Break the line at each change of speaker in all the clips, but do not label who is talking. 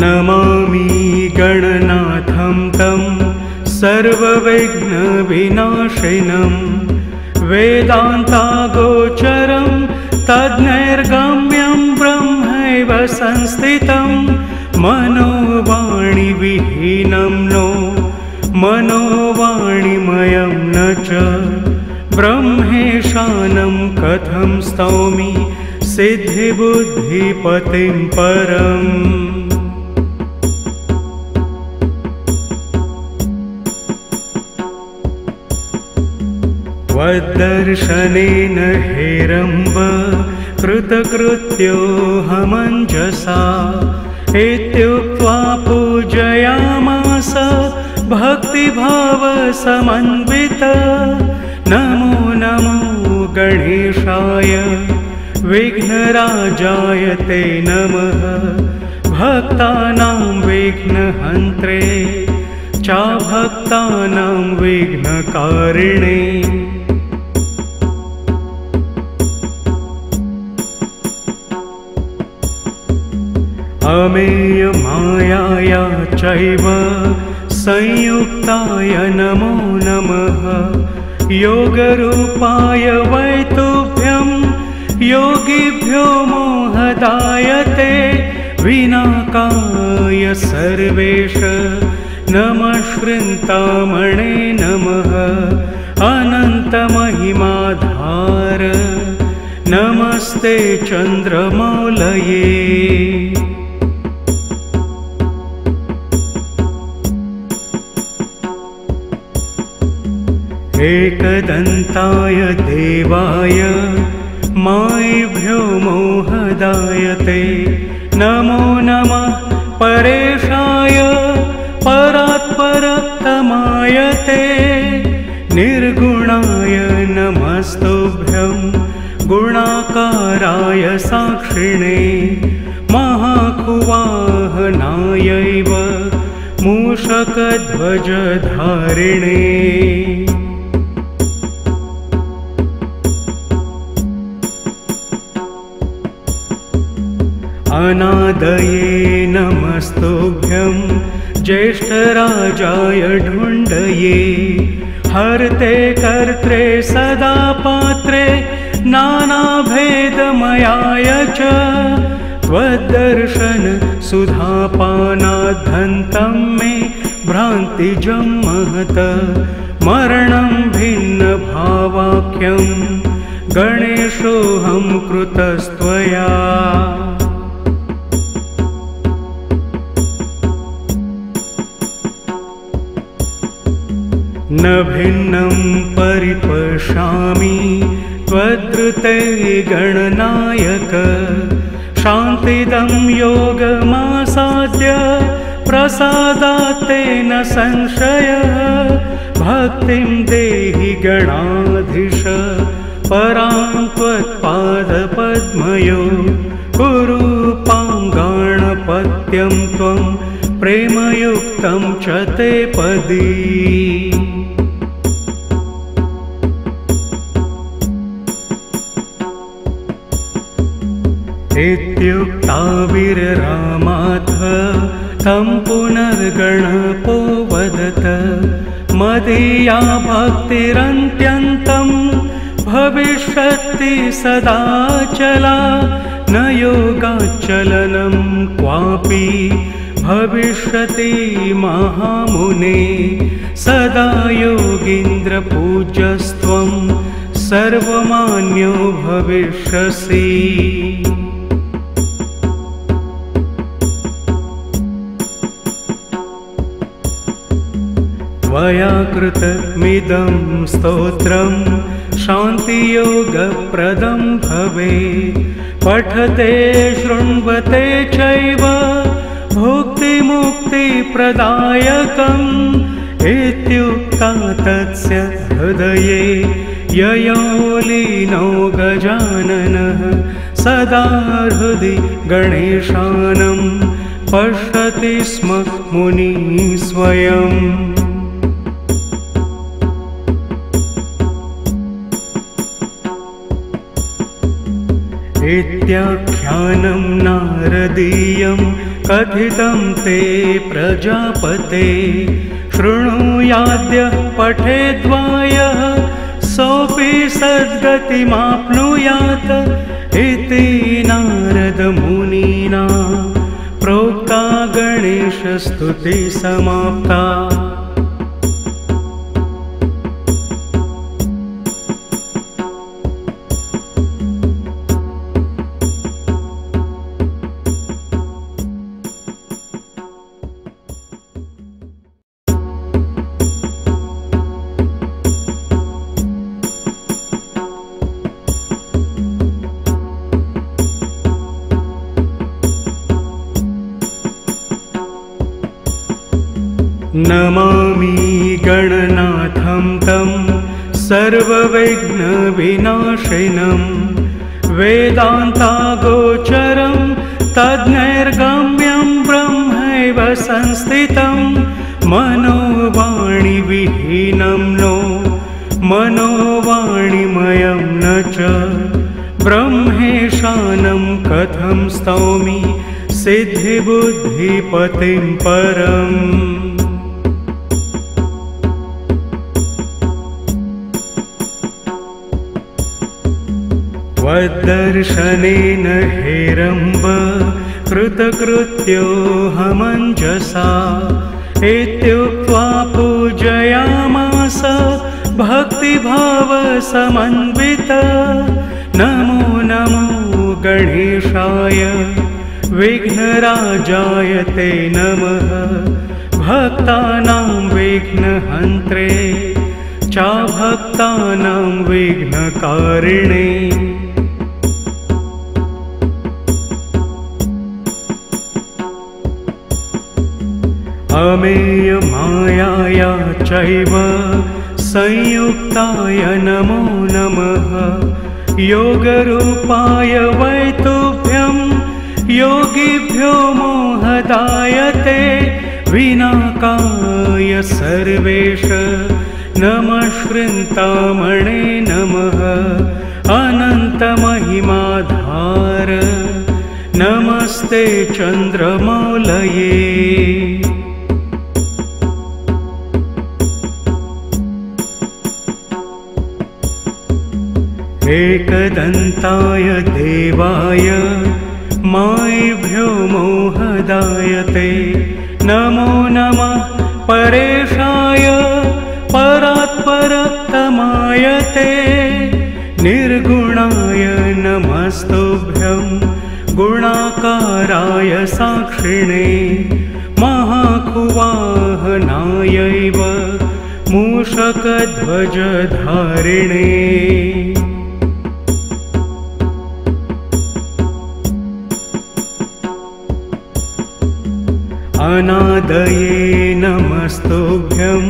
नमामि गणनाथं तं सर्वविघ्नविनाशिनं वेदान्तागोचरं तद्नैर्गम्यं ब्रह्मैव संस्थितं मनोवाणीविहीनं नो मनोवाणीमयं न च ब्रह्मेशानं कथं स्तौमि सिद्धिबुद्धिपतिं परम् त्वद्दर्शनेन हेरम्ब कृतकृत्योऽहमञ्जसा इत्युक्त्वा पूजयामास भक्तिभावसमन्वित नमो नमो गणेशाय विघ्नराजाय ते नमः भक्तानां विघ्नहन्त्रे च भक्तानां विघ्नकारिणे अमेयमायाया चैव संयुक्ताय नमो नमः योगरूपाय वै तुभ्यं योगिभ्यो मोहदायते विनाकाय सर्वेश नमः श्रृन्तामणे नमः अनन्तमहिमाधार नमस्ते चन्द्रमौलये एकदन्ताय देवाय मायिभ्यो मोहदायते नमो नमः परेशाय परात्परतमायते निर्गुणाय नमस्तुभ्यं गुणाकाराय साक्षिणे महाकुवाहनायैव मूषकध्वजधारिणे अनादये नमस्तुभ्यं ज्येष्ठराजाय ढुण्डये हर्ते कर्त्रे सदा पात्रे नानाभेदमयाय च त्वद्दर्शन सुधापानाद्धन्तं मे भ्रान्तिजं महत मरणं भिन्नभावाख्यं गणेशोऽहं कृतस्त्वया न भिन्नं परिपश्यामि त्वद्ऋते गणनायक शान्तिदं योगमासाद्य प्रसादात् तेन संशयः भक्तिं देहि गणाधीश परां त्वत्पादपद्मयो कुरूपां गणपत्यं त्वं प्रेमयुक्तं च ते पदी इत्युक्ता वीररामाथ तं पुनर्गणपो वदत मदीया भक्तिरन्त्यन्तं भविष्यति सदाचला न योगाचलनं क्वापि भविष्यति महामुने सदा योगीन्द्रपूज्यस्त्वं सर्वमान्यो भविष्यसि त्वया कृतमिदं स्तोत्रं शान्तियोगप्रदं भवेत् पठते शृण्वते चैव भुक्तिमुक्तिप्रदायकम् इत्युक्ता तस्य हृदये ययो लीनो गजाननः सदा हृदि गणेशानं पश्यति स्म मुनिः स्वयम् इत्याख्यानं नारदीयं कथितं ते प्रजापते। शृणुयाद्य पठेद्वायः सोऽपि सद्गतिमाप्नुयात् इति नारदमुनिना प्रोक्ता गणेशस्तुतिः समाप्ता। नमामि गणनाथं तं सर्वविघ्नविनाशिनं वेदान्तागोचरं तद्नैर्गम्यं ब्रह्मैव संस्थितं मनोवाणिविहीनं नो मनोवाणिमयं न च ब्रह्मेशानं कथं स्तौमि सिद्धिबुद्धिपतिं परम्। त्वद्दर्शनेन हेरम्ब कृतकृत्योऽहमञ्जसा इत्युक्त्वा पूजयामास भक्तिभावसमन्वित। नमो नमो गणेशाय विघ्नराजाय ते नमः। भक्तानां विघ्नहन्त्रे चाभक्तानां विघ्नकारिणे। अमेयमायाया चैव संयुक्ताय नमो नमः। योगरूपाय वै तुभ्यं योगिभ्यो मोहदायते। विनाकाय सर्वेश नमः श्रृन्तामणे नमः। अनन्तमहिमाधार नमस्ते चन्द्रमौलये। एकदन्ताय देवाय मायिभ्यो मोहदायते। नमो नमः परेशाय परात्परतमाय ते। निर्गुणाय नमस्तुभ्यं गुणाकाराय साक्षिणे। महाकुवाहनायैव मूषकध्वजधारिणे। अनादये नमस्तुभ्यं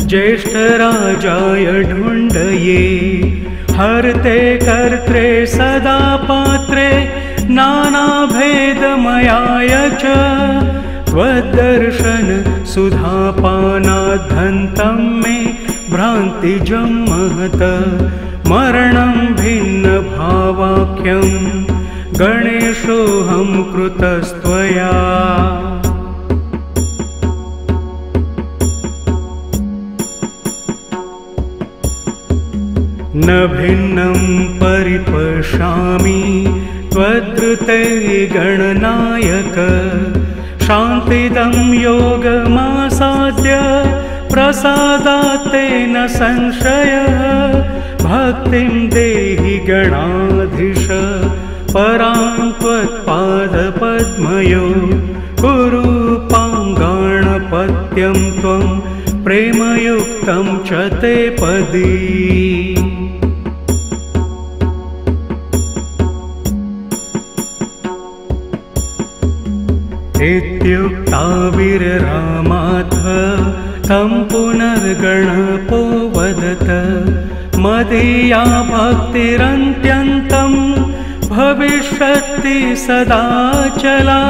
ज्येष्ठराजाय ढुण्डये। हर्ते कर्त्रे सदा पात्रे नानाभेदमयाय च। त्वद्दर्शन सुधापानाद्धन्तं मे भ्रान्तिजं महत। मरणं भिन्नभावाख्यं गणेशोऽहं कृतस्त्वया। न भिन्नं परिपश्यामि त्वद्ऋते गणनायक। शान्तिदं योगमासाद्य प्रसादात् तेन संशयः। भक्तिं देहि गणाधीश परां त्वत्पादपद्मयो। कुरु पाङ्गाणपत्यं त्वं प्रेमयुक्तं च ते पदी। इत्युक्ता वीररामाथ तं पुनर्गणपो वदत। मदीया भक्तिरन्त्यन्तं भविष्यति सदाचला।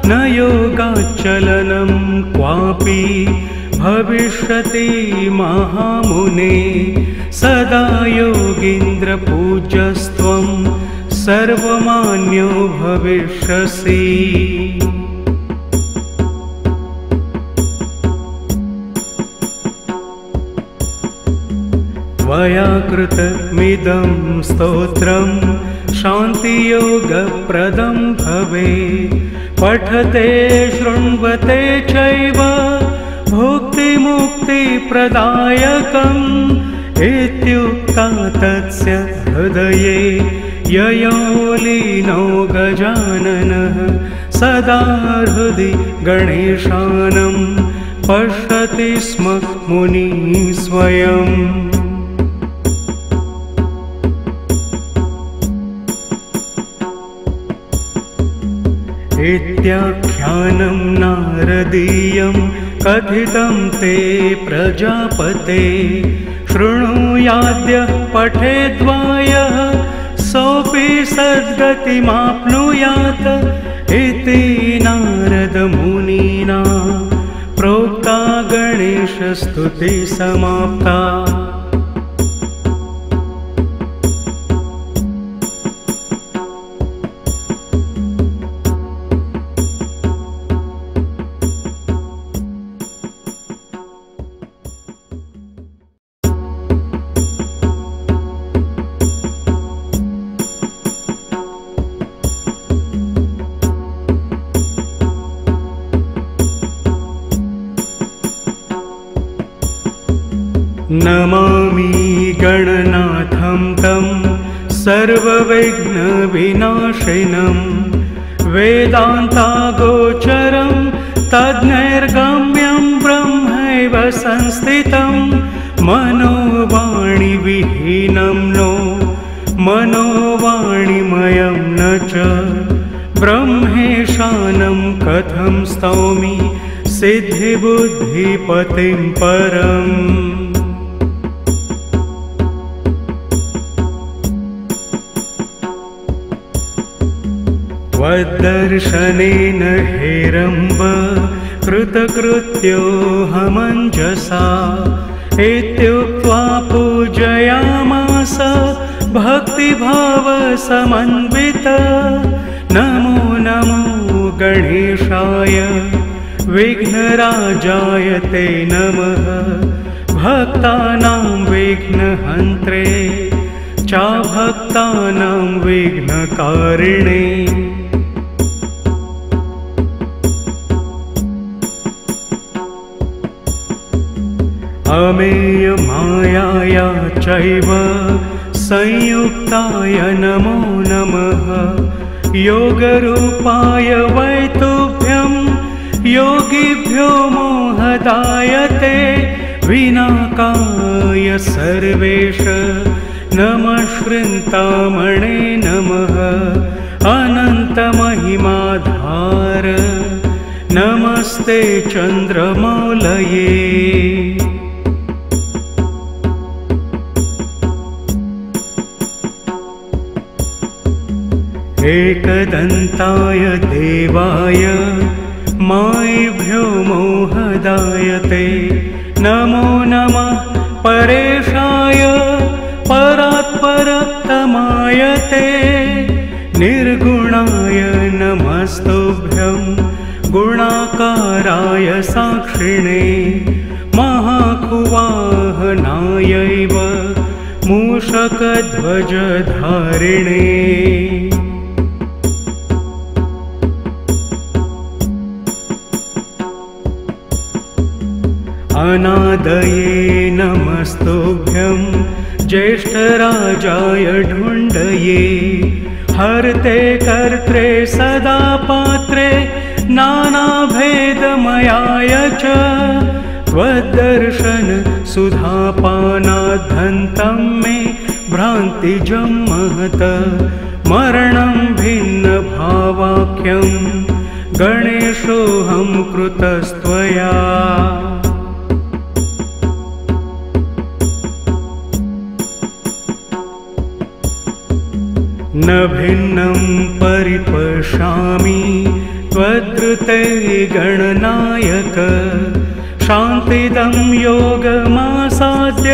न योगाचलनं क्वापि भविष्यति महामुने। सदा योगीन्द्रपूज्यस्त्वं सर्वमान्यो भविष्यसि। त्वया कृतमिदं स्तोत्रं शान्तियोगप्रदं भवेत्। पठते शृण्वते चैव भुक्तिमुक्तिप्रदायकम् इत्युक्ता तस्य हृदये ययो लीनो गजाननः। सदा हृदि गणेशानं पश्यति स्म मुनिः स्वयम्। इत्याख्यानं नारदीयं कथितं ते प्रजापते। शृणुयाद्य पठेद्वायः सोऽपि सद्गतिमाप्नुयात् इति नारदमुनिना प्रोक्ता गणेशस्तुतिः समाप्ता। नमामि गणनाथं तं सर्वविघ्नविनाशिनं। वेदान्तागोचरं तद्नैर्गम्यं ब्रह्मैव संस्थितं। मनोवाणिविहीनं नो मनोवाणिमयं न च। ब्रह्मेशानं कथं स्तौमि सिद्धिबुद्धिपतिं परम्। त्वद्दर्शनेन हेरम्ब कृतकृत्योऽहमञ्जसा। इत्युक्त्वा पूजयामास भक्तिभावसमन्वित। नमो नमो गणेशाय विघ्नराजाय ते नमः। भक्तानां विघ्नहन्त्रे चाभक्तानां विघ्नकारिणे। अमेयमायाया चैव संयुक्ताय नमो नमः। योगरूपाय वै तुभ्यं योगिभ्यो मोहदाय ते। विनाकाय सर्वेश नमः श्रृन्तामणे नमः। अनन्तमहिमाधार नमस्ते चन्द्रमौलये। एकदन्ताय देवाय मायिभ्यो मोहदायते। नमो नमः परेशाय परात्परतमायते। निर्गुणाय नमस्तुभ्यं गुणाकाराय साक्षिणे। महाकुवाहनायैव मूषकध्वजधारिणे। अनादये नमस्तुभ्यं ज्येष्ठराजाय ढुण्डये। हर्ते कर्त्रे सदा पात्रे नानाभेदमयाय च। त्वद्दर्शन सुधापानाद्धन्तं मे भ्रान्तिजं महत। मरणं भिन्नभावाख्यं गणेशोऽहं कृतस्त्वया। न भिन्नं परिपश्यामि त्वद्ऋते गणनायक। शान्तिदं योगमासाद्य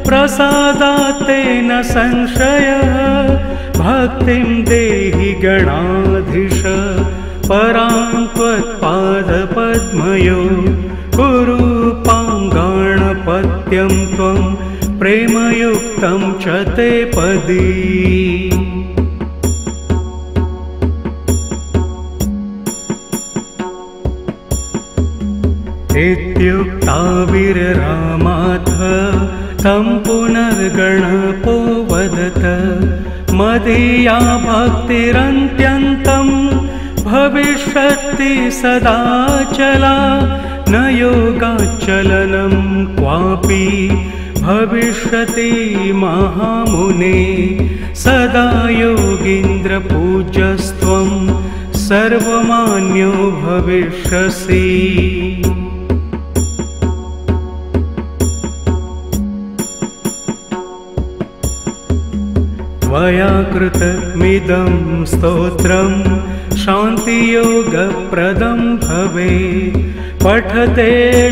प्रसादात् तेन संशयः। भक्तिं देहि गणाधीश परां त्वत्पादपद्मयो कुरूपाङ्गाणपत्यं त्वं प्रेमयुक्तं च ते पदी इत्युक्ता वीररामाथ तं पुनर्गणपो वदत मदीया भक्तिरन्त्यन्तं भविष्यति सदाचला न योगाचलनं क्वापि भविष्यति महामुने सदा योगीन्द्रपूज्यस्त्वं सर्वमान्यो भविष्यसि त्वया कृतमिदं स्तोत्रं शान्तियोगप्रदं भवेत् पठते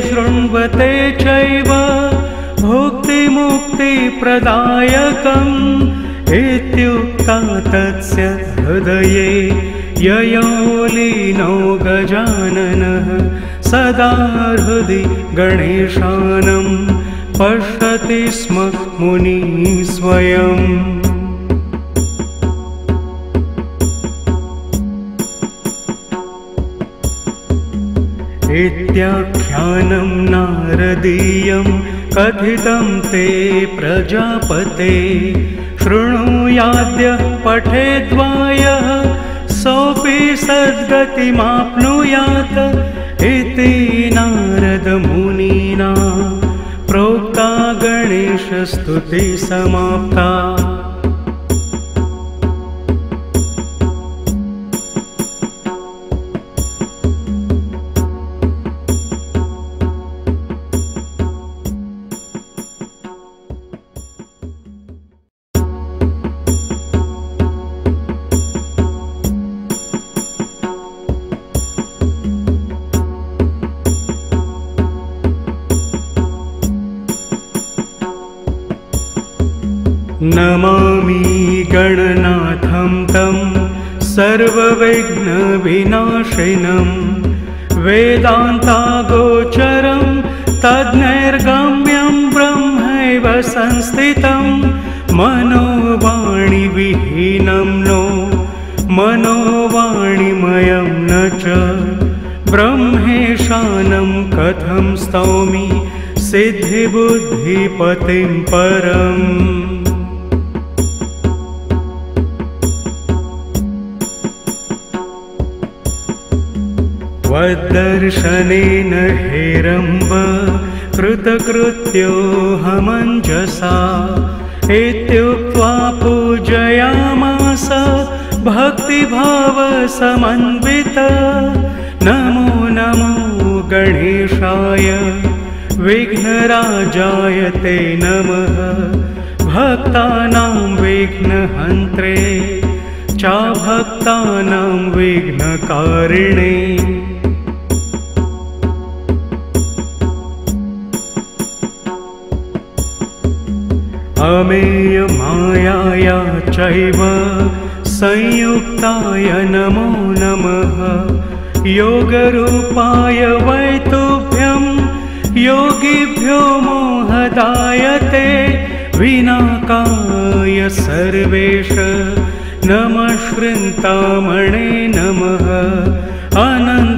शृण्वते चैव भुक्तिमुक्तिप्रदायकम् इत्युक्ता तस्य हृदये ययो लीनो गजाननः सदा हृदि गणेशानं पश्यति स्म मुनिः स्वयम् इत्याख्यानं नारदीयं कथितं ते प्रजापते शृणुयाद्य पठेद्वायः सोऽपि सद्गतिमाप्नुयात् इति नारदमुनिना प्रोक्ता गणेशस्तुतिः समाप्ता नमामि गणनाथं तं सर्वविघ्नविनाशिनं वेदान्तागोचरं तद्नैर्गम्यं ब्रह्मैव संस्थितं मनोवाणिविहीनं नो मनोवाणिमयं न च ब्रह्मेशानं कथं स्तौमि सिद्धिबुद्धिपतिं परम् त्वद्दर्शनेन हेरम्ब कृतकृत्योऽहमञ्जसा इत्युक्त्वा पूजयामास भक्तिभावसमन्वित नमो नमो गणेशाय विघ्नराजाय ते नमः भक्तानां विघ्नहन्त्रे चाभक्तानां विघ्नकारिणे अमेयमायाया चैव संयुक्ताय नमो नमः योगरूपाय वै तुभ्यं योगिभ्यो मोहदायते विनाकाय सर्वेश नमः श्रृन्तामणे नमः अनन्तमहिमाधार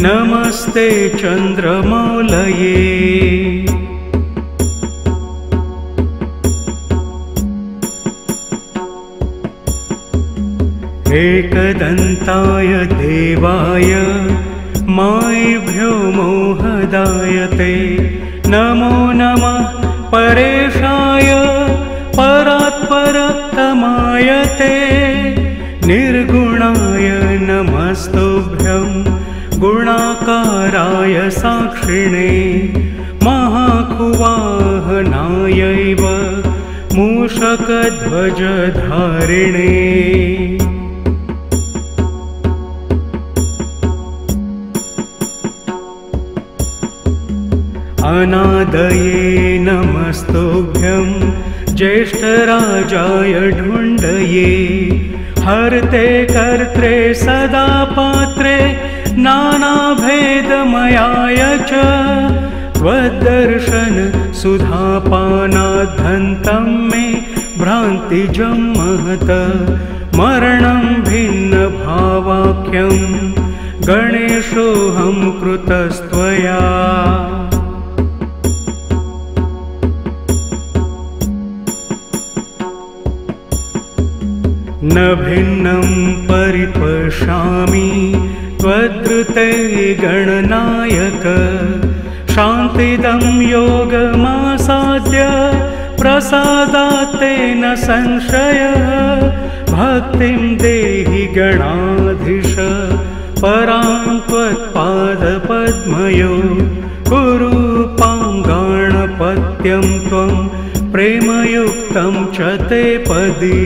नमस्ते चन्द्रमौलये एकदन्ताय देवाय मायिभ्यो मोहदायते नमो नमः परेशाय परात्परतमायते निर्गुणाय नमस्तुभ्यं गुणाकाराय साक्षिणे महाकुवाहनायैव मूषकध्वजधारिणे अनादये नमस्तुभ्यं ज्येष्ठराजाय ढुण्डये हर्ते कर्त्रे सदा पात्रे नानाभेदमयाय च त्वद्दर्शन सुधापानाद्धन्तं मे भ्रान्तिजं महत मरणं भिन्नभावाख्यं गणेशोऽहं कृतस्त्वया न भिन्नं परिपश्यामि त्वद्ऋते गणनायक शान्तिदं योगमासाद्य प्रसादात् तेन संशयः भक्तिं देहि गणाधीश परां त्वत्पादपद्मयो कुरु पाङ्गाणपत्यं त्वं प्रेमयुक्तं च ते पदी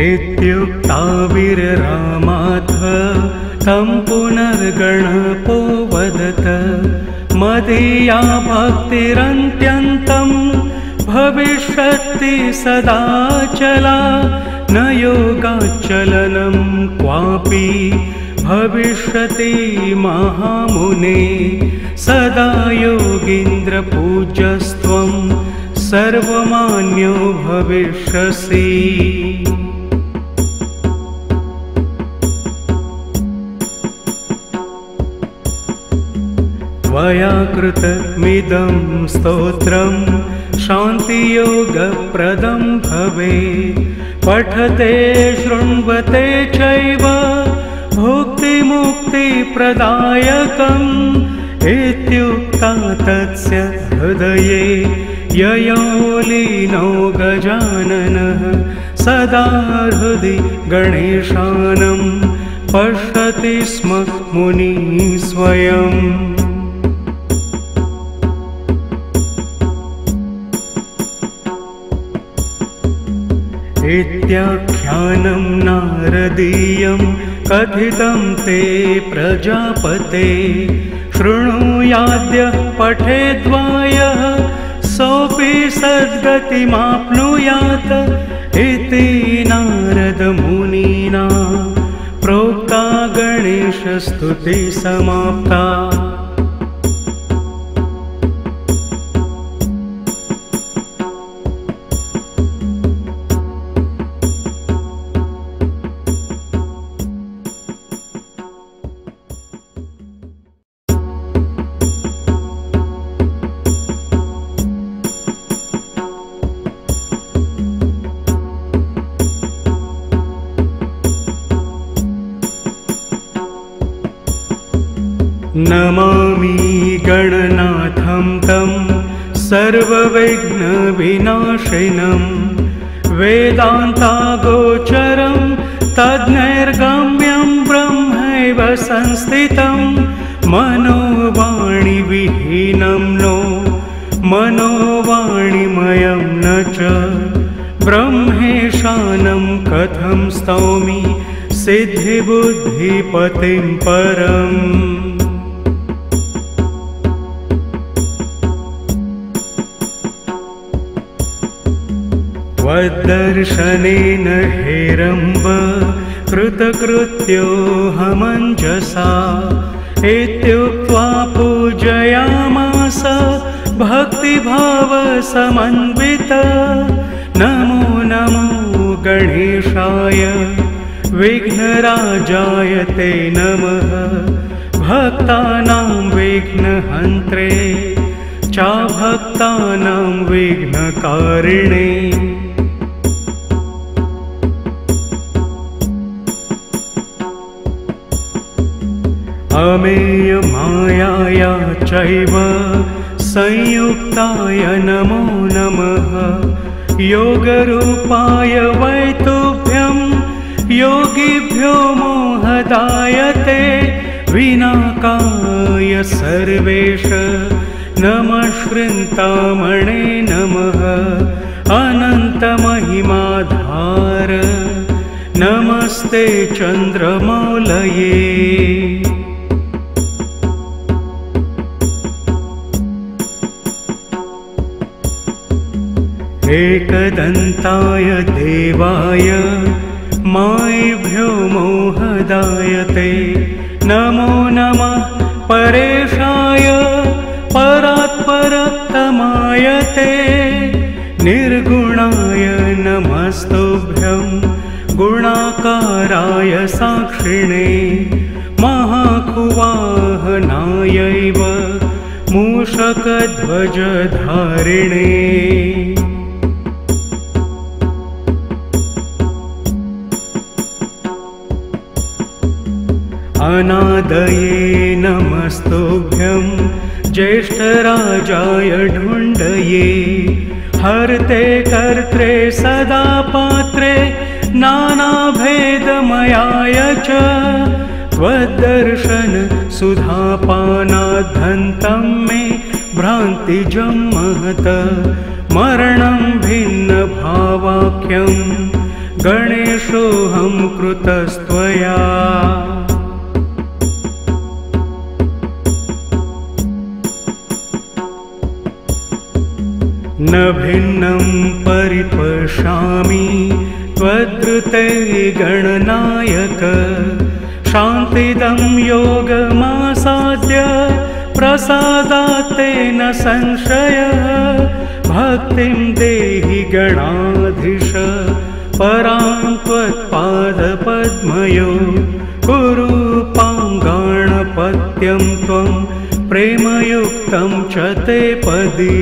इत्युक्ता वीररामाथ तं पुनर्गणपो वदत मदीया भक्तिरन्त्यन्तं भविष्यति सदाचला न योगाचलनं क्वापि भविष्यति महामुने सदा योगीन्द्रपूज्यस्त्वं सर्वमान्यो भविष्यसि त्वया कृतमिदं स्तोत्रं शान्तियोगप्रदं भवेत् पठते शृण्वते चैव भुक्तिमुक्तिप्रदायकम् इत्युक्ता तस्य हृदये ययो लीनो गजाननः सदा हृदि गणेशानं पश्यति स्म मुनिः स्वयम् इत्याख्यानं नारदीयं कथितं ते प्रजापते शृणुयाद्य पठेद्वायः सोऽपि सद्गतिमाप्नुयात् इति नारदमुनिना प्रोक्ता गणेशस्तुतिः समाप्ता नमामि गणनाथं तं सर्वविघ्नविनाशिनं वेदान्तागोचरं तद्नैर्गम्यं ब्रह्मैव संस्थितं मनोवाणिविहीनं नो मनोवाणिमयं न च ब्रह्मेशानं कथं स्तौमि सिद्धिबुद्धिपतिं परम् त्वद्दर्शनेन हेरम्ब कृतकृत्योऽहमञ्जसा इत्युक्त्वा पूजयामास भक्तिभावसमन्वित नमो नमो गणेशाय विघ्नराजाय ते नमः भक्तानां विघ्नहन्त्रे चाभक्तानां विघ्नकारिणे अमेयमायाया चैव संयुक्ताय नमो नमः योगरूपाय वै तुभ्यं योगिभ्यो मोहदायते विनाकाय सर्वेश नमस्ते चन्द्रमौलये। एकदन्ताय देवाय मायेभ्यो मोहदायते नमो नमः परेशाय परात्परतमायते निर्गुणाय नमस्तुभ्यं गुणाकाराय साक्षिणे महाकुवाहनायैव मूषकध्वजधारिणे अनादये नमस्तुभ्यं ज्येष्ठराजाय ढुण्डये हर्ते कर्त्रे सदा पात्रे नानाभेदमयाय च त्वद्दर्शन सुधापानाद्धन्तं मे भ्रान्तिजं महत मरणं भिन्नभावाख्यं गणेशोऽहं कृतस्त्वया। न भिन्नं परिपश्यामि त्वद्रुते गणनायक शान्तिदं योगमासाद्य प्रसादात् तेन संशयः भक्तिं देहि गणाधीश परां त्वत्पादपद्मयो कुरु पाङ्गाणपत्यं त्वं प्रेमयुक्तं च ते पदी।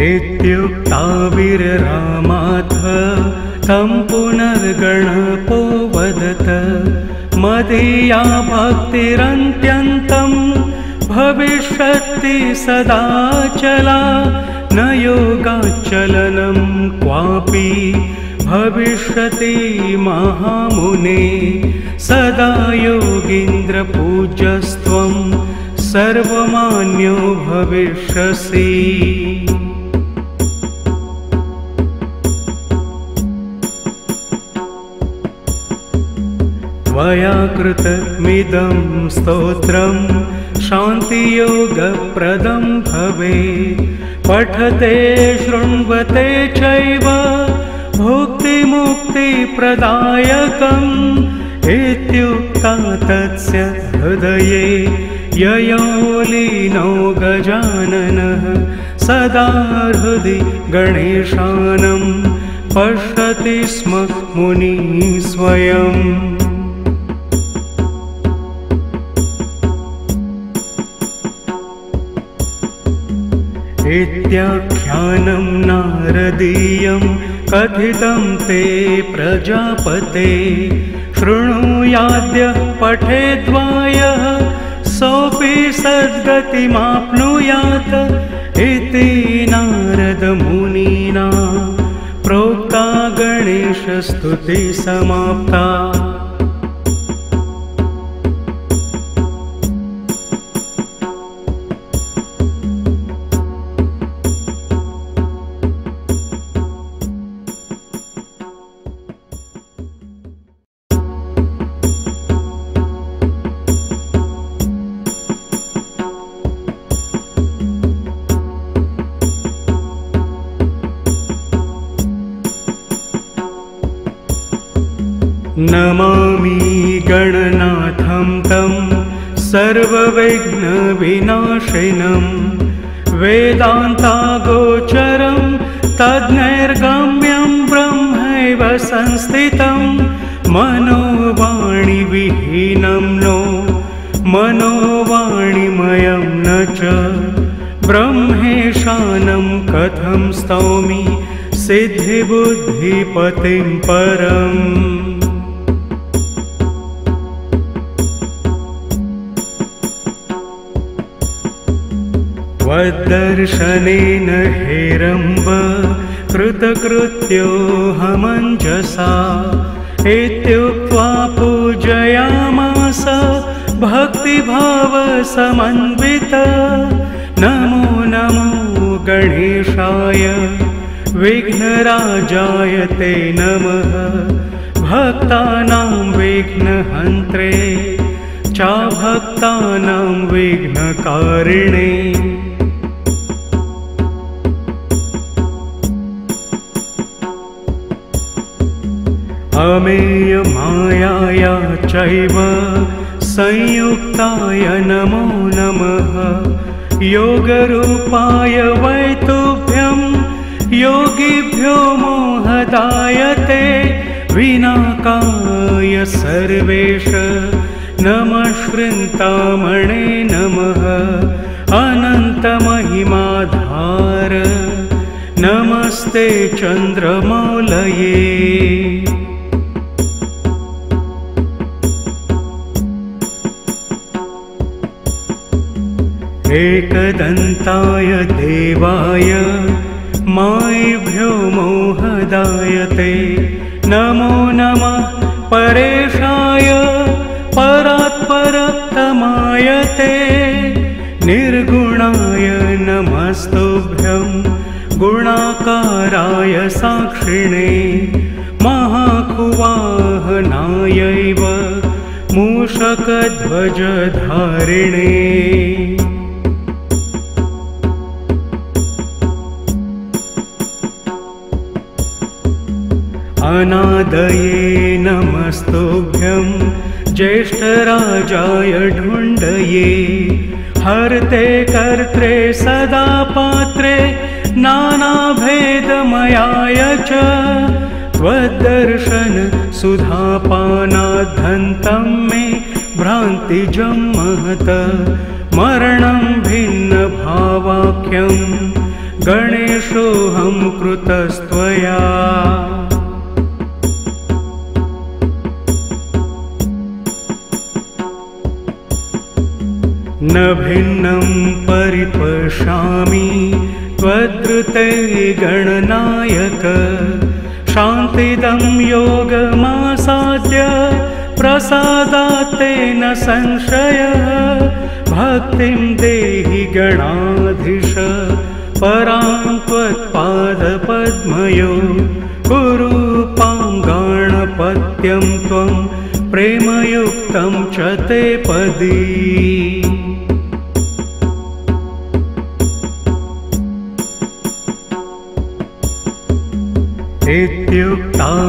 इत्युक्ताविररामाथ तं पुनर्गणपो वदत मदीया भक्तिरन्त्यन्तं भविष्यति सदाचला न योगाचलनं क्वापि भविष्यति महामुने सदा योगीन्द्रपूज्यस्त्वं सर्वमान्यो भविष्यसि। त्वया कृतमिदं स्तोत्रं शान्तियोगप्रदं भवेत् पठते शृण्वते चैव भुक्तिमुक्तिप्रदायकम् इत्युक्ता तस्य हृदये ययो लीनो गजाननः सदा हृदि गणेशानं पश्यति स्म मुनिः स्वयम्। इत्याख्यानं नारदीयं कथितं ते प्रजापते शृणुयाद्य पठेद्वायः सोऽपि सद्गतिमाप्नुयात् इति नारदमुनिना प्रोक्ता गणेशस्तुतिः समाप्ता। नमामि गणनाथं तं सर्वविघ्नविनाशिनं वेदान्तागोचरं तद्नैर्गम्यं ब्रह्मैव संस्थितं मनोवाणिविहीनं नो मनोवाणिमयं न च ब्रह्मेशानं कथं स्तौमि सिद्धिबुद्धिपतिं परम्। त्वद्दर्शनेन हेरम्ब कृतकृत्योऽहमञ्जसा इत्युक्त्वा पूजयामास भक्तिभावसमन्वित नमो नमो गणेशाय विघ्नराजाय ते नमः भक्तानां विघ्नहन्त्रे च भक्तानां विघ्नकारिणे अमेय मायाया चैव संयुक्ताय नमो नमः योगरूपाय वै तुभ्यं योगिभ्यो मोहदायते विनाकाय सर्वेश नमः श्रृन्तामणे नमः अनन्तमहिमाधार नमस्ते चन्द्रमौलये एकदन्ताय देवाय मायिभ्यो मोहदायते नमो नमः परेशाय परात्परतमायते निर्गुणाय नमस्तुभ्यं गुणाकाराय साक्षिणे महाकुवाहनायैव मूषकध्वजधारिणे अनादये नमस्तुभ्यं ज्येष्ठराजाय ढुण्डये हर्ते कर्त्रे सदा पात्रे नानाभेदमयाय च त्वद्दर्शन सुधापानाद्धन्तं मे भ्रान्तिजं महत मरणं भिन्नभावाख्यं गणेशोऽहं कृतस्त्वया न भिन्नं परिपश्यामि त्वद्रुते गणनायक शान्तिदं योगमासाद्य प्रसादात् तेन संशयः भक्तिं देहि गणाधीश परां त्वत्पादपद्मयो कुरूपां गणपत्यं त्वं प्रेमयुक्तं च ते पदी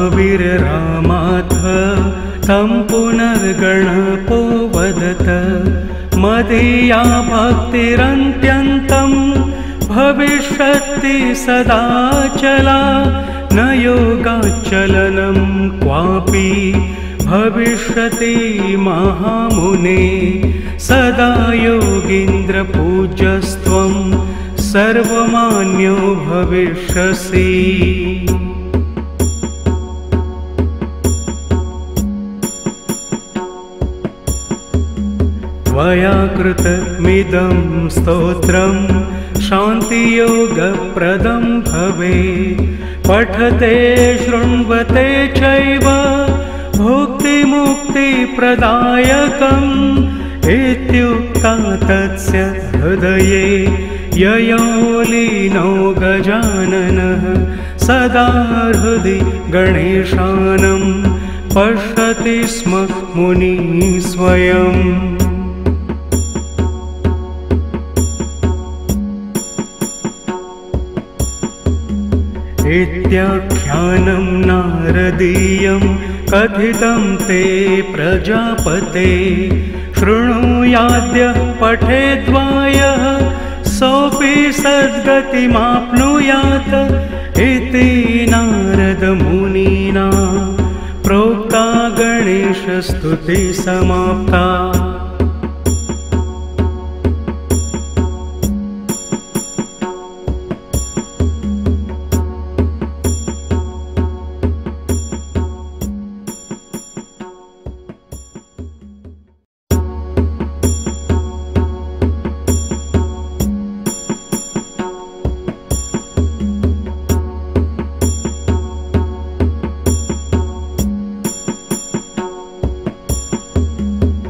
इत्युक्ताविररामाथ तं पुनर्गणपो वदत मदीया भक्तिरन्त्यन्तं भविष्यति सदाचला न योगाचलनं क्वापि भविष्यति महामुने सदा योगीन्द्रपूज्यस्त्वं सर्वमान्यो भविष्यसि त्वया कृतमिदं स्तोत्रं शान्तियोगप्रदं भवेत् पठते शृण्वते चैव भुक्तिमुक्तिप्रदायकम् इत्युक्ता तस्य हृदये ययो लीनो गजाननः सदा हृदि गणेशानं पश्यति स्म मुनिः स्वयम् इत्याख्यानं नारदीयं कथितं ते प्रजापते शृणुयाद्य पठेद्वायः सोऽपि सद्गतिमाप्नुयात् इति नारदमुनिना प्रोक्ता गणेशस्तुतिः समाप्ता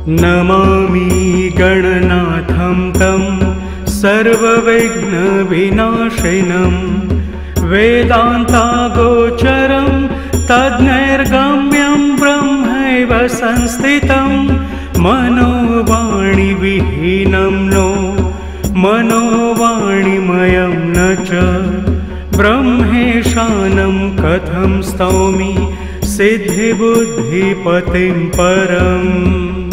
नमामि गणनाथं तं सर्वविघ्नविनाशिनं वेदान्तागोचरं तद्नैर्गम्यं ब्रह्मैव संस्थितं मनोवाणीविहीनं नो मनोवाणीमयं न च ब्रह्मेशानं कथं स्तौमि सिद्धिबुद्धिपतिं परम्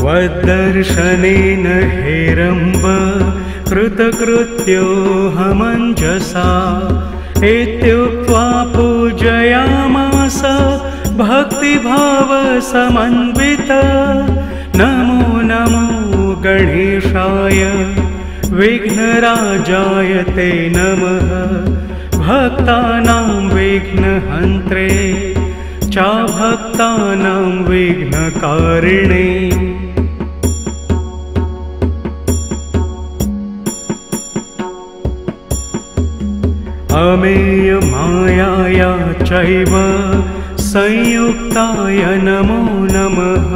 त्वद्दर्शनेन हेरम्ब कृतकृत्योऽहमञ्जसा इत्युक्त्वा पूजयामास भक्तिभावसमन्वित नमो नमो गणेशाय विघ्नराजाय ते नमः भक्तानां विघ्नहन्त्रे चाभक्तानां विघ्नकारिणे अमेयमायाया चैव संयुक्ताय नमो नमः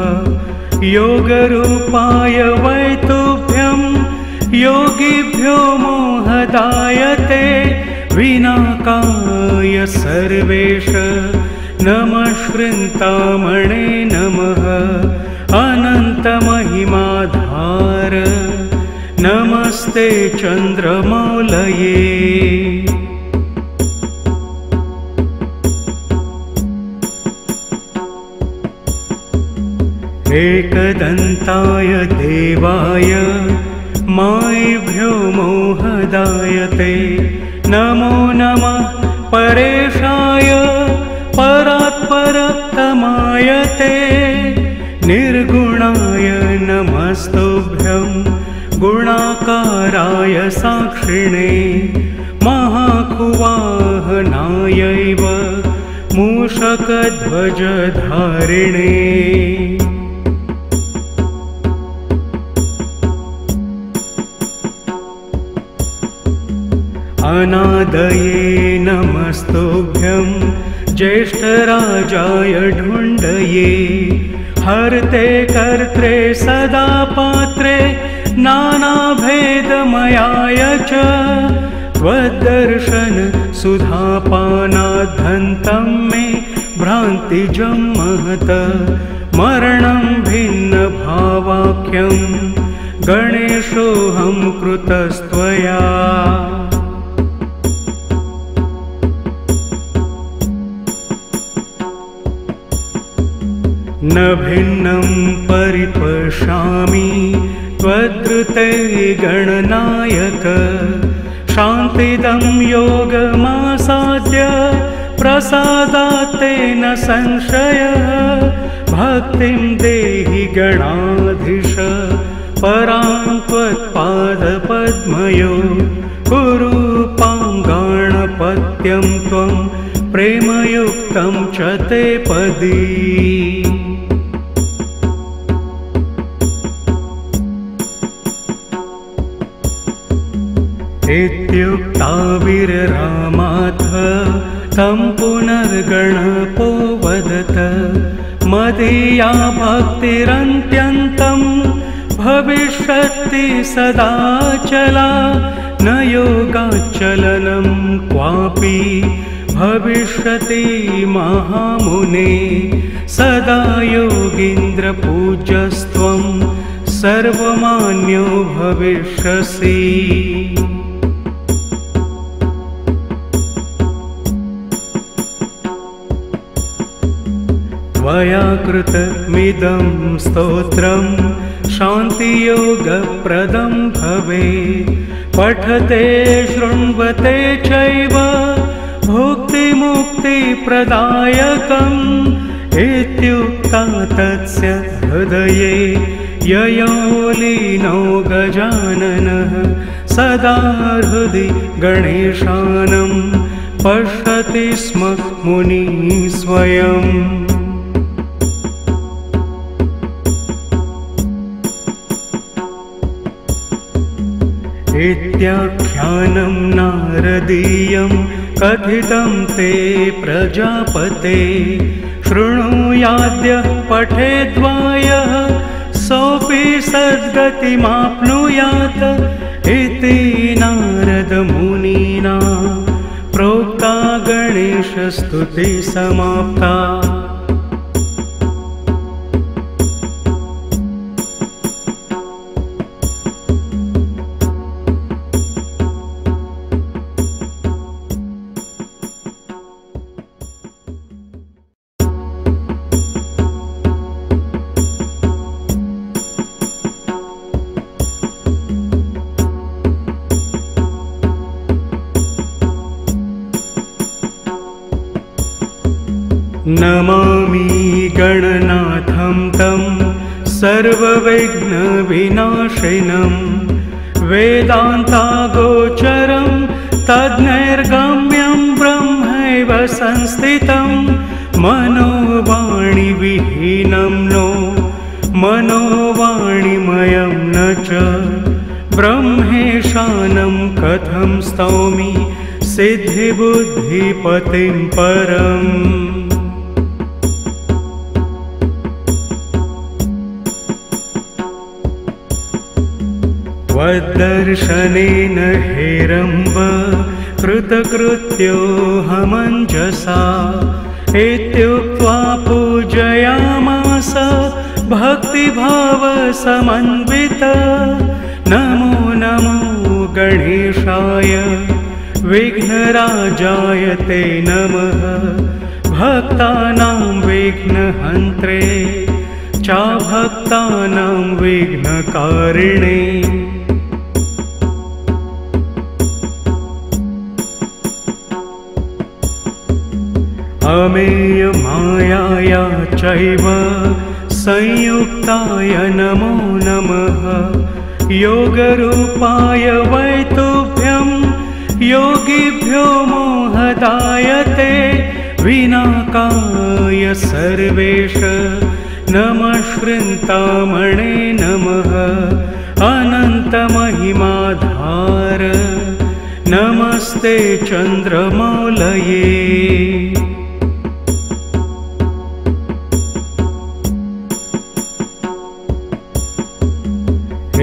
योगरूपाय वै तुभ्यं योगिभ्यो मोहदायते विनाकाय सर्वेश नमः श्रृन्तामणे नमः अनन्तमहिमाधार नमस्ते चन्द्रमौलये एकदन्ताय देवाय मायिभ्यो मोहदायते नमो नमः परेशाय परात्परतमायते निर्गुणाय नमस्तुभ्यं गुणाकाराय साक्षिणे महाकुवाहनायैव मूषकध्वजधारिणे अनादये नमस्तुभ्यं ज्येष्ठराजाय ढुण्डये हर्ते कर्त्रे सदा पात्रे नानाभेदमयाय च त्वद्दर्शन सुधापानाद्धन्तं मे भ्रान्तिजं महत मरणं भिन्नभावाख्यं गणेशोऽहं कृतस्त्वया न भिन्नं परिपश्यामि त्वद्कृते गणनायक शान्तिदं योगमासाद्य प्रसादात् तेन संशयः भक्तिं देहि गणाधीश परां त्वत्पादपद्मयो कुरु पाङ्गाणपत्यं त्वं प्रेमयुक्तं च ते पदी इत्युक्ताविररामाथ तं पुनर्गणपो वदत मदीया भक्तिरन्त्यन्तं भविष्यति सदाचला न योगाचलनं क्वापि भविष्यति महामुने सदा योगीन्द्रपूज्यस्त्वं सर्वमान्यो भविष्यसि त्वया कृतमिदं स्तोत्रं शान्तियोगप्रदं भवेत् पठते शृण्वते चैव भुक्तिमुक्तिप्रदायकम् इत्युक्ता तस्य हृदये ययो लीनो गजाननः सदा हृदि गणेशानं पश्यति स्म मुनिः स्वयम् इत्याख्यानं नारदीयं कथितं ते प्रजापते शृणुयाद्य पठेद्वायः सोऽपि सद्गतिमाप्नुयात् इति नारदमुनिना प्रोक्ता गणेशस्तुतिः समाप्ता। नमामि गणनाथं तं सर्वविघ्नविनाशिनं वेदान्तागोचरं तद्नैर्गम्यं ब्रह्मैव संस्थितं मनोवाणिविहीनं नो मनोवाणिमयं न च ब्रह्मेशानं कथं स्तौमि सिद्धिबुद्धिपतिं परम्। त्वद्दर्शनेन हेरम्ब कृतकृत्योऽहमञ्जसा इत्युक्त्वा पूजयामास भक्तिभावसमन्वित। नमो नमो गणेशाय विघ्नराजाय ते नमः भक्तानां विघ्नहन्त्रे चाभक्तानां विघ्नकारिणे। अमेयमायाया चैव संयुक्ताय नमो नमः योगरूपाय वै तुभ्यं योगिभ्यो मोहदायते विनाकाय सर्वेश नमश्रिन्तामणे नमः अनन्तमहिमाधार नमस्ते चन्द्रमौलये।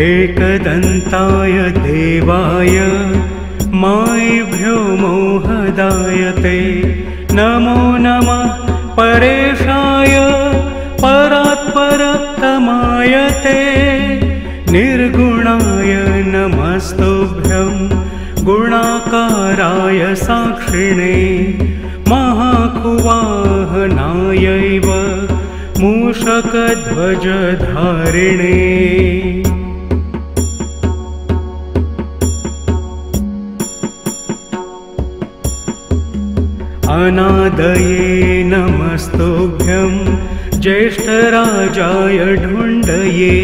एकदन्ताय देवाय मायिभ्यो मोहदायते नमो नमः परेशाय परात्परतमायते निर्गुणाय नमस्तुभ्यं गुणाकाराय साक्षिणे महाकुवाहनायैव मूषकध्वजधारिणे। अनादये नमस्तुभ्यं ज्येष्ठराजाय ढुण्डये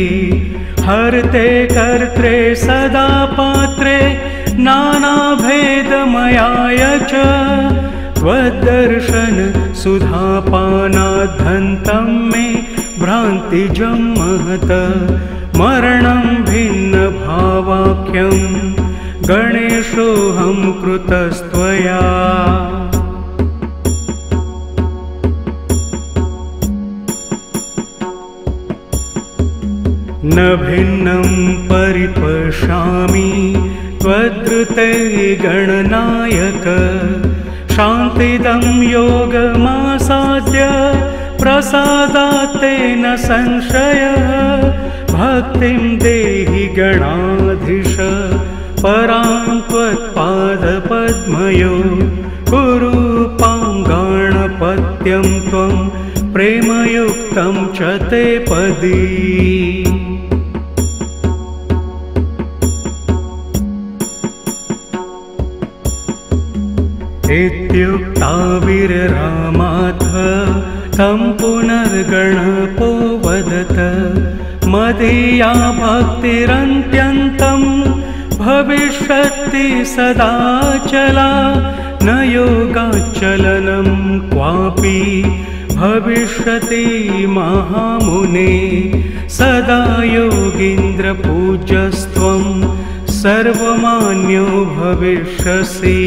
हर्ते कर्त्रे सदा पात्रे नानाभेदमयाय च त्वद्दर्शन सुधापानाद्धन्तं मे भ्रान्तिजं महत मरणं भिन्नभावाख्यं गणेशोऽहं कृतस्त्वया। न भिन्नं परिपश्यामि त्वद्धृते गणनायक शान्तिदं योगमासाद्य प्रसादात् तेन संशयः भक्तिं देहि गणाधीश परां त्वत्पादपद्मयो कुरूपां गणपत्यं त्वं प्रेमयुक्तं च ते पदी। इत्युक्ता वीररामाथ तं पुनर्गणपो वदत मदीया भक्तिरन्त्यन्तं भविष्यति सदाचला न योगाचलनं क्वापि भविष्यति महामुने सदा योगीन्द्रपूज्यस्त्वं सर्वमान्यो भविष्यसि।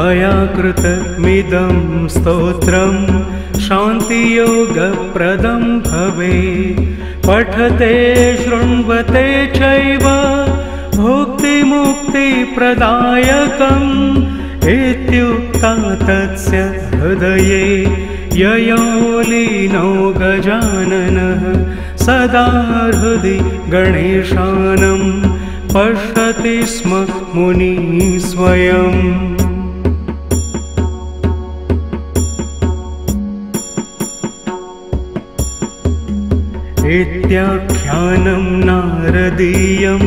त्वया कृतमिदं स्तोत्रं शान्तियोगप्रदं भवेत्। पठते शृण्वते चैव भुक्तिमुक्तिप्रदायकम् इत्युक्ता तस्य हृदये ययो लीनो गजाननः। सदा हृदि गणेशानं पश्यति स्म मुनिः स्वयम्। इत्याख्यानं नारदीयं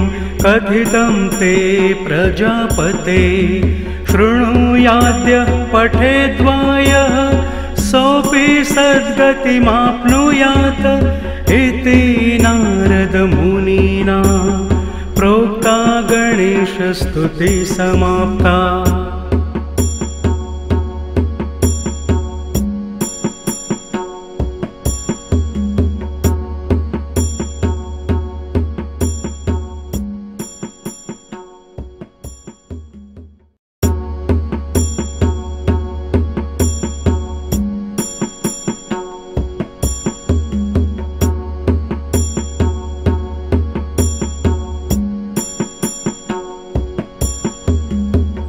कथितं ते प्रजापते। शृणुयाद्यः पठेद्वायः सोऽपि सद्गतिमाप्नुयात् इति नारदमुनिना प्रोक्ता गणेशस्तुतिः समाप्ता।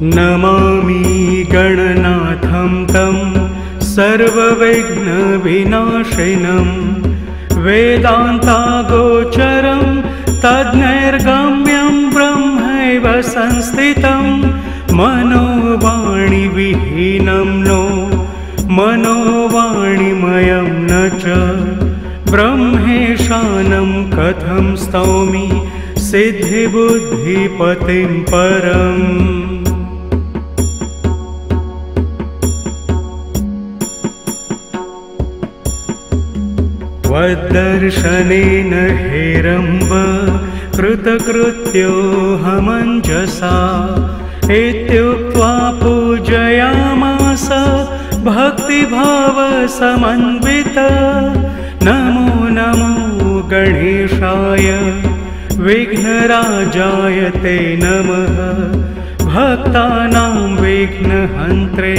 नमामि गणनाथं तं सर्वविघ्नविनाशिनं। वेदान्तागोचरं तद्नैर्गम्यं ब्रह्मैव संस्थितं। मनोवाणिविहीनं नो मनोवाणिमयं न च। ब्रह्मेशानं कथं स्तौमि सिद्धिबुद्धिपतिं परम्। त्वद्दर्शनेन हेरम्ब कृतकृत्योऽहमञ्जसा। इत्युक्त्वा पूजयामास भक्तिभावसमन्वित। नमो नमो गणेशाय विघ्नराजाय ते नमः। भक्तानां विघ्नहन्त्रे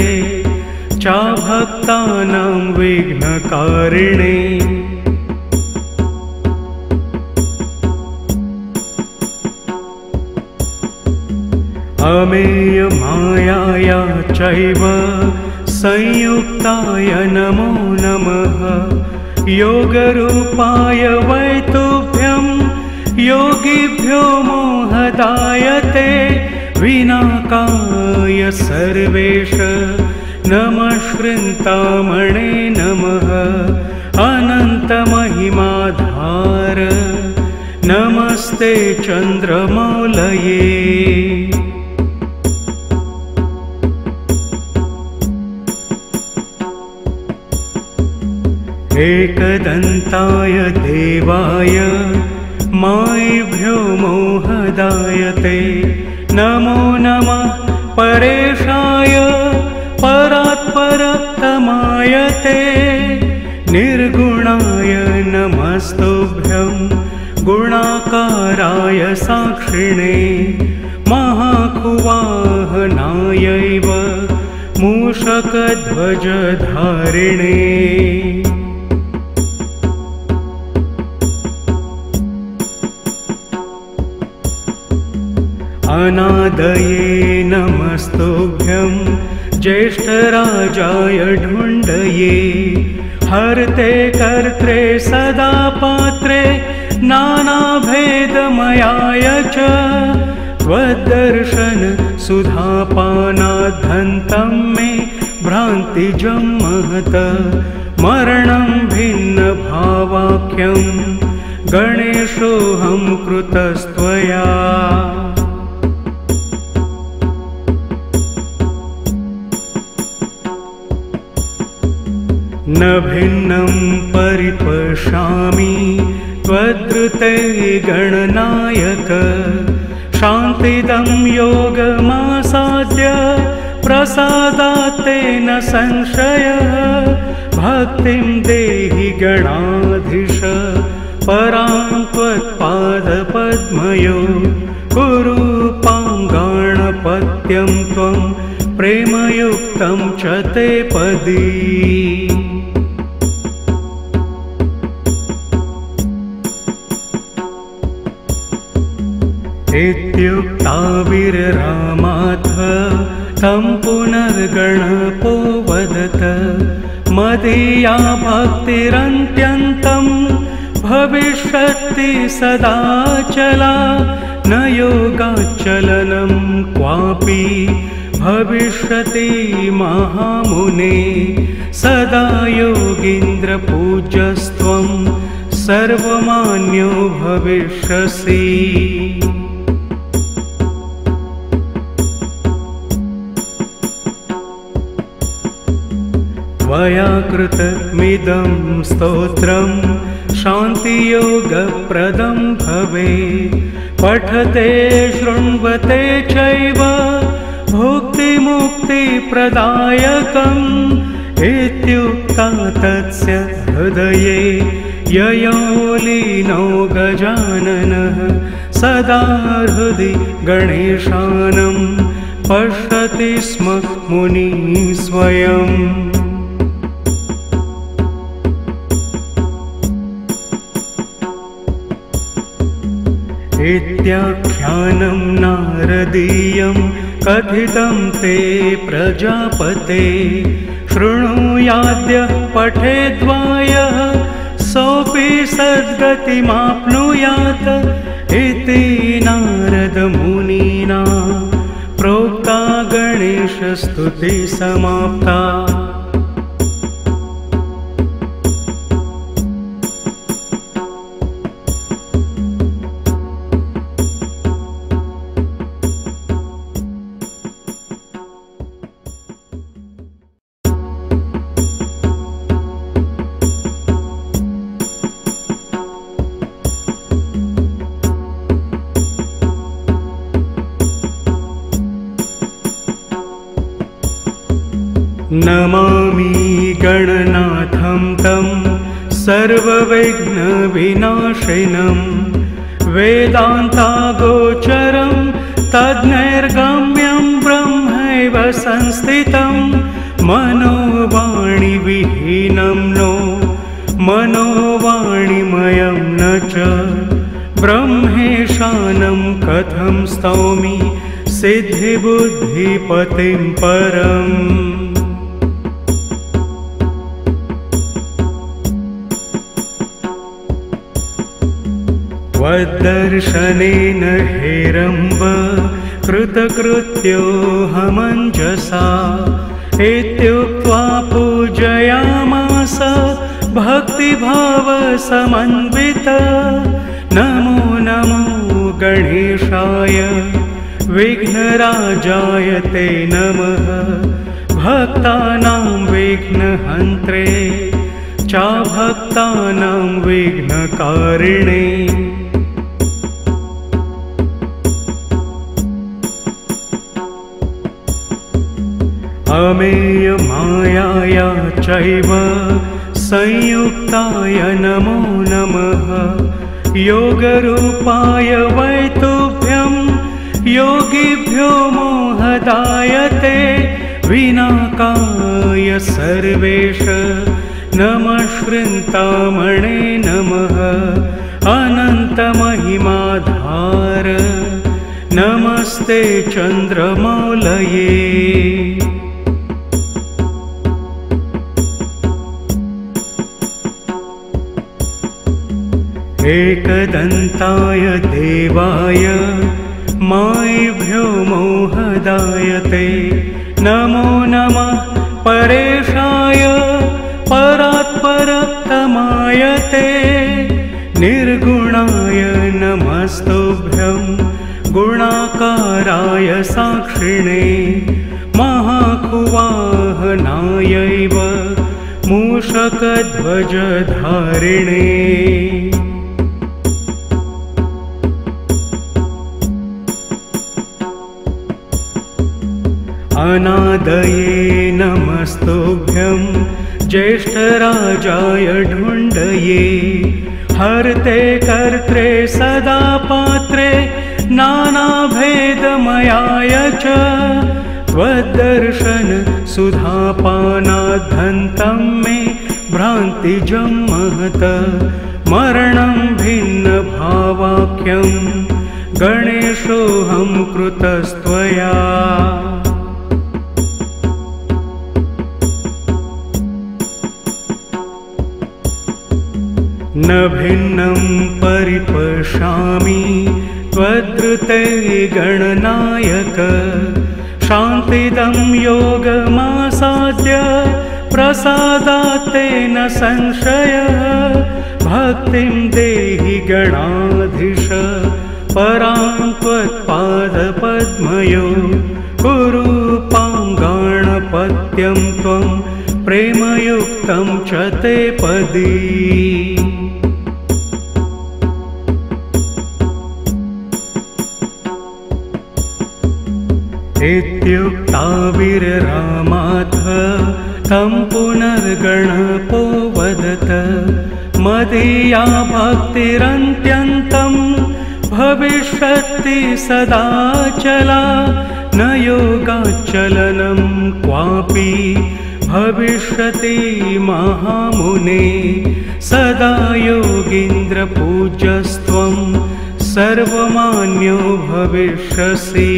चाभक्तानां विघ्नकारिणे। अमेयमायाया चैव संयुक्ताय नमो नमः। योगरूपाय वै तुभ्यं योगिभ्यो मोहदायते। विनाकाय सर्वेश नमश्चिन्तामणे नमः। अनन्तमहिमाधार नमस्ते चन्द्रमौलये। एकदन्ताय देवाय मायिभ्यो मोहदायते। नमो नमः परेशाय परात्परतमायते। निर्गुणाय नमस्तुभ्यं गुणाकाराय साक्षिणे। महाकुवाहनायैव मूषकध्वजधारिणे। अनादये नमस्तुभ्यं ज्येष्ठराजाय ढुण्डये। हर्ते कर्त्रे सदा पात्रे नानाभेदमयाय च। त्वद्दर्शन सुधापानाद्धन्तं मे भ्रान्तिजं महत। मरणं भिन्नभावाख्यं गणेशोऽहं कृतस्त्वया। न भिन्नं परिपश्यामि त्वद्ऋते गणनायक। शान्तिदं योगमासाद्य प्रसादात् तेन संशयः। भक्तिं देहि गणाधीश परां त्वत्पादपद्मयो। कुरु पाङ्गाणपत्यं त्वं प्रेमयुक्तं च ते पदी इत्युक्ता विररामाथ तं पुनर्गणपो वदत मदीया भक्तिरन्त्यन्तं भविष्यति सदाचला न योगाचलनं क्वापि भविष्यति महामुने सदा योगीन्द्रपूज्यस्त्वं सर्वमान्यो भविष्यसि त्वया कृतमिदं स्तोत्रं शान्तियोगप्रदं भवेत् पठते शृण्वते चैव भुक्तिमुक्तिप्रदायकम् इत्युक्ता तस्य हृदये ययो लीनो गजाननः सदा हृदि गणेशानं पश्यति स्म मुनिः स्वयम् इत्याख्यानं नारदीयं कथितं ते प्रजापते शृणुयाद्य पठेद्वायः सोऽपि सद्गतिमाप्नुयात् इति नारदमुनिना प्रोक्ता गणेशस्तुतिः समाप्ता नमामि गणनाथं तं सर्वविघ्नविनाशिनं वेदान्तागोचरं तद्नैर्गम्यं ब्रह्मैव संस्थितं मनोवाणिविहीनं नो मनोवाणिमयं न च ब्रह्मेशानं कथं स्तौमि सिद्धिबुद्धिपतिं परम् त्वद्दर्शनेन हेरम्ब कृतकृत्योऽहमञ्जसा इत्युक्त्वा पूजयामास भक्तिभावसमन्वित नमो नमो गणेशाय विघ्नराजाय ते नमः भक्तानां विघ्नहन्त्रे चाभक्तानां विघ्नकारिणे अमेय मायाया चैव संयुक्ताय नमो नमः योगरूपाय वै तुभ्यं योगिभ्यो मोहदायते विनाकाय सर्वेश नमः श्रृन्तामणे नमः अनन्तमहिमाधार नमस्ते चन्द्रमौलये एकदन्ताय देवाय मायिभ्यो मोहदायते नमो नमः परेशाय परात्परतमायते निर्गुणाय नमस्तुभ्यं गुणाकाराय साक्षिणे महाकुवाहनायैव मूषकध्वजधारिणे अनादये नमस्तुभ्यं ज्येष्ठराजाय ढुण्डये हर्ते कर्त्रे सदा पात्रे नानाभेदमयाय च त्वद्दर्शन सुधापानाद्धन्तं मे भ्रान्तिजं महत मरणं भिन्नभावाख्यं गणेशोऽहं कृतस्त्वया न भिन्नं परिपश्यामि त्वद्ऋते गणनायक शान्तिदं योगमासाद्य प्रसादात् तेन संशयः भक्तिं देहि गणाधीश परां त्वत्पादपद्मयो कुरूपाङ्गाणपत्यं त्वं प्रेमयुक्तं च ते पदी इत्युक्ता वीररामाथ तं पुनर्गणपो वदत मदीया भक्तिरन्त्यन्तं भविष्यति सदाचला न योगाच्चलनं क्वापि भविष्यति महामुने सदा योगीन्द्रपूज्यस्त्वं सर्वमान्यो भविष्यसि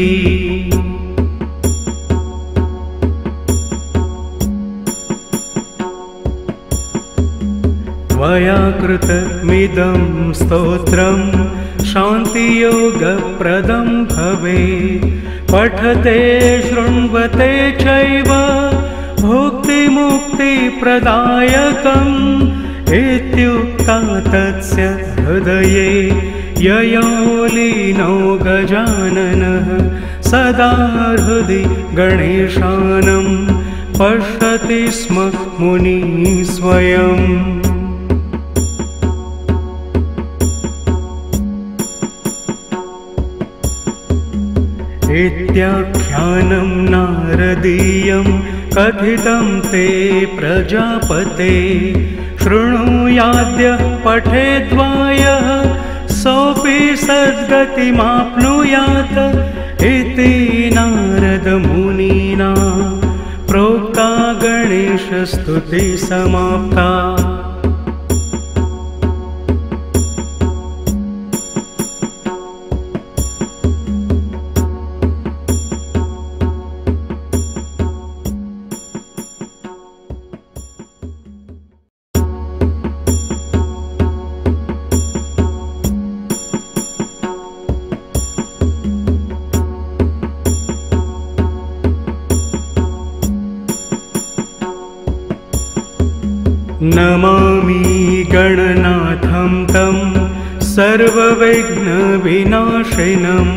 त्वया कृतमिदं स्तोत्रं शान्तियोगप्रदं भवेत् पठते शृण्वते चैव भुक्तिमुक्तिप्रदायकम् इत्युक्ता तस्य हृदये ययो लीनो गजाननः सदा हृदि गणेशानं पश्यति स्म मुनिः स्वयम् इत्याख्यानं नारदीयं कथितं ते प्रजापते शृणुयाद्य पठेद्वायः सोऽपि सद्गतिमाप्नुयात् इति नारदमुनिना प्रोक्ता गणेशस्तुतिः समाप्ता नमामि गणनाथं तं सर्वविघ्नविनाशिनं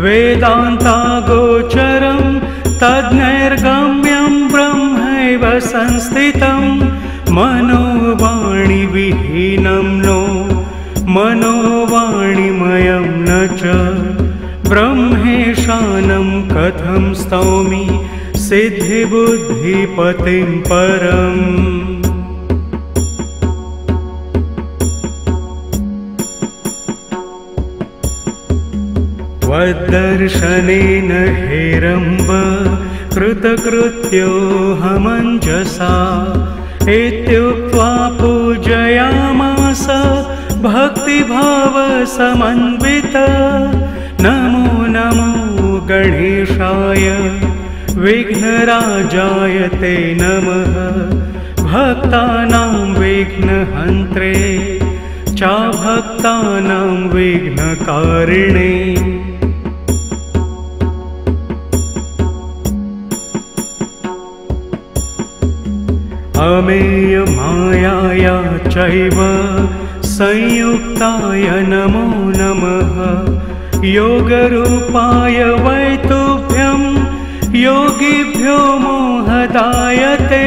वेदान्तागोचरं तद्नैर्गम्यं ब्रह्मैव संस्थितं मनोवाणिविहीनं नो मनोवाणिमयं न च ब्रह्मेशानं कथं स्तौमि सिद्धिबुद्धिपतिं परम् त्वद्दर्शनेन हेरम्ब कृतकृत्योऽहमञ्जसा इत्युक्त्वा पूजयामास भक्तिभावसमन्वित नमो नमो गणेशाय विघ्नराजाय ते नमः भक्तानां विघ्नहन्त्रे चाभक्तानां विघ्नकारिणे अमेयमायाया चैव संयुक्ताय नमो नमः योगरूपाय वै तुभ्यं योगिभ्यो मोहदायते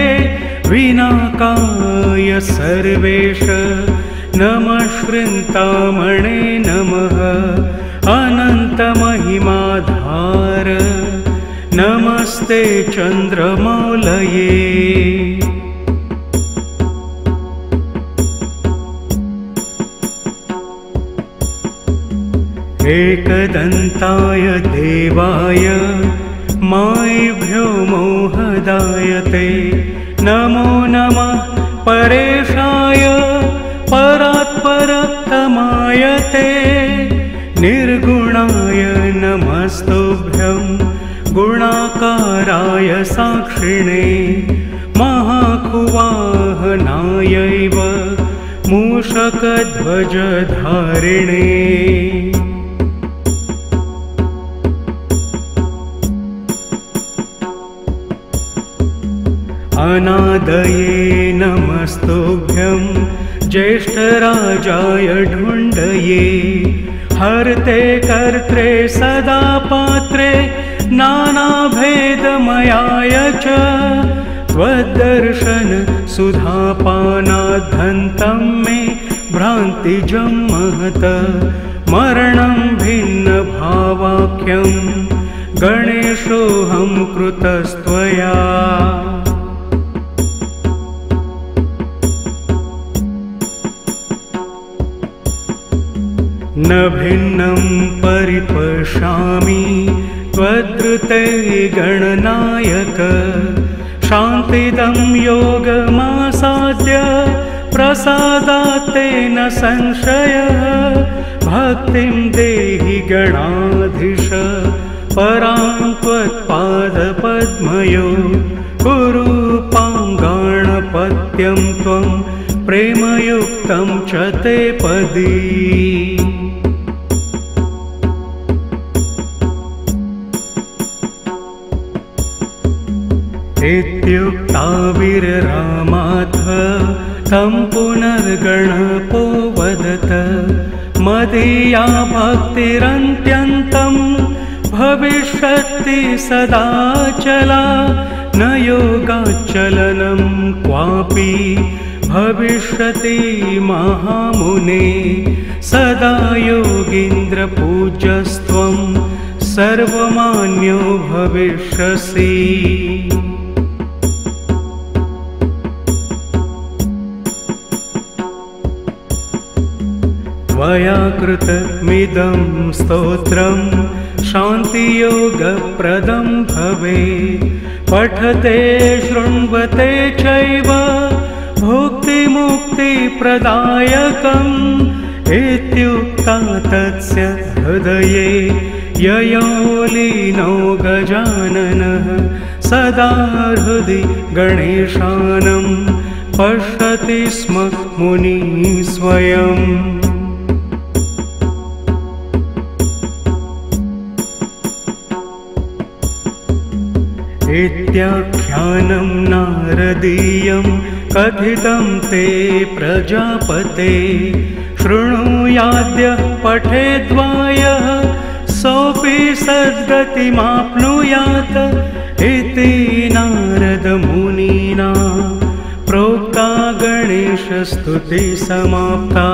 विनाकाय सर्वेश नमः श्रृन्तामणे नमः अनन्तमहिमाधार नमस्ते चन्द्रमौलये एकदन्ताय देवाय मायिभ्यो मोहदायते नमो नमः परेशाय परात्परतमायते निर्गुणाय नमस्तुभ्यं गुणाकाराय साक्षिणे महाकुवाहनायैव मूषकध्वजधारिणे अनादये नमस्तुभ्यं ज्येष्ठराजाय ढुण्डये हर्ते कर्त्रे सदा पात्रे नानाभेदमयाय च त्वद्दर्शन सुधापानाद्धन्तं मे भ्रान्तिजं महत मरणं भिन्नभावाख्यं गणेशोऽहं कृतस्त्वया न भिन्नं परिपश्यामि त्वद्रुते गणनायक शान्तिदं योगमासाद्य प्रसादात् तेन संशयः भक्तिं देहि गणाधीश परां त्वत्पादपद्मयो कुरूपाङ्गाणपत्यं त्वं प्रेमयुक्तं च ते पदी इत्युक्ता वीररामाथ तं पुनर्गणपो वदत मदीया भक्तिरन्त्यन्तं भविष्यति सदाचला न योगाचलनं क्वापि भविष्यति महामुने सदा योगीन्द्रपूज्यस्त्वं सर्वमान्यो भविष्यसि त्वया कृतमिदं स्तोत्रं शान्तियोगप्रदं भवेत् पठते शृण्वते चैव भुक्तिमुक्तिप्रदायकम् इत्युक्ता तस्य हृदये ययो लीनो गजाननः सदा हृदि गणेशानं पश्यति स्म मुनिः स्वयम् इत्याख्यानं नारदीयं कथितं ते प्रजापते शृणुयाद्य पठेद्वायः सोऽपि सद्गतिमाप्नुयात् इति नारदमुनिना प्रोक्ता गणेशस्तुतिः समाप्ता।